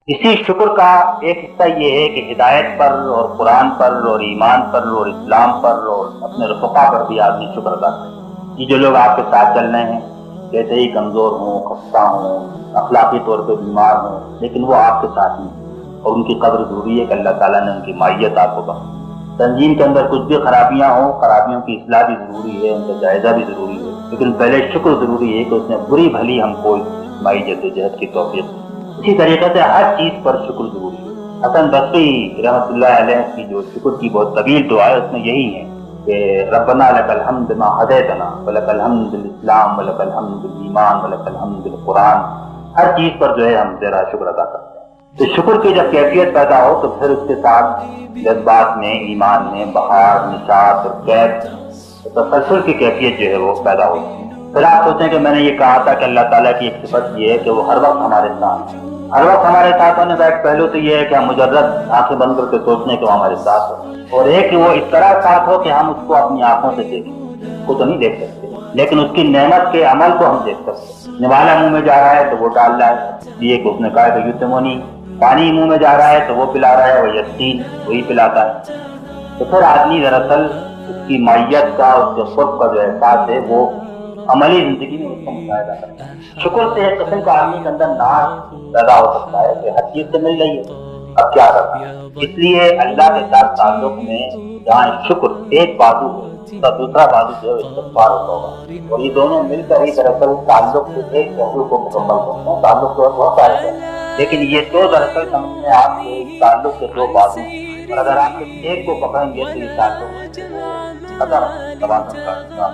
اسی شکر کا ایک حصہ یہ ہے کہ ہدایت پر اور قرآن پر اور ایمان پر اور اسلام پر اور اپنے رفقا پر بھی آدمی شکر ادا کرے کہ جو لوگ آپ کے ساتھ چل رہے ہیں کیسے ہی کمزور ہوں، خستہ ہوں، اخلاقی طور پہ بیمار ہوں، لیکن وہ آپ کے ساتھ ہیں اور ان کی قدر ضروری ہے کہ اللہ تعالیٰ نے ان کی مائیت آپ کو بخشی۔ تنظیم کے اندر کچھ بھی خرابیاں ہوں، خرابیوں کی اصلاح بھی ضروری ہے، ان کا جائزہ بھی ضروری ہے، لیکن پہلے شکر ضروری ہے کہ اس نے بری بھلی ہم کو اجتماعی جدوجہد کی توفیق دی۔ اسی طریقے سے ہر چیز پر شکر ضروری ہے۔ حسن بصری رحمۃ اللہ علیہ کی جو شکر کی بہت طویل دعا ہے اس میں یہی ہے کہ ربنا لک الحمد ما ہدیتنا ولک الحمد بالاسلام ولک الحمد بالایمان ولک الحمد بالقرآن۔ ہر چیز پر جو ہے ہم تیرا شکر ادا کرتے ہیں۔ تو شکر کی جب کیفیت پیدا ہو تو پھر اس کے ساتھ جذبات میں، ایمان میں بہار، نشاط اور کیف، تسلسل کی کیفیت جو ہے وہ پیدا ہوتی ہے۔ پھر آپ سوچیں کہ میں نے یہ کہا تھا کہ اللہ تعالیٰ کی ایک صفت یہ ہے کہ وہ ہر وقت ہمارے ساتھ ہے۔ ہر وقت ہمارے ساتھ ہونے کا ایک پہلو تو یہ ہے کہ ہم مجرد آنکھیں بند کر کے سوچنے کہ وہ ہمارے ساتھ ہو، اور ایک کہ وہ اس طرح ساتھ ہو کہ ہم اس کو اپنی آنکھوں سے دیکھیں۔ اس کو تو نہیں دیکھ سکتے لیکن اس کی نعمت کے عمل کو ہم دیکھ سکتے ہیں۔ نوالا منہ میں جا رہا ہے تو وہ ڈال رہا ہے، یہ کہ اس نے کہا کہ یتمونی، پانی منہ میں جا رہا ہے تو وہ پلا رہا ہے، وہ یسین وہی پلاتا ہے۔ تو پھر آدمی دراصل اس کی مائیت کا، اس کے قرب کا جو احساس ہے وہ عملی زندگی میں اس کا مشاہدہ کرتا ہے۔ شکر سے ایک قسم کا آدمی کے اندر ناز پیدا ہو سکتا ہے کہ ہر چیز سے مل رہی ہے، اب کیا کرنا ہے۔ اس لیے اللہ کے ساتھ تعلق میں جہاں شکر ایک بازو ہے تو دوسرا بازو جو ہے استغفار ہوگا، اور یہ دونوں مل کر ہی دراصل تعلق کے ایک پہلو کو مکمل کرتے ہیں۔ تعلق تو بہت سارے ہیں لیکن یہ دو دراصل سمجھنے آپ کے تعلق کے دو بازو ہیں، اور اگر آپ ایک کو پکڑیں گے تو یہ تعلق قدر توازن کا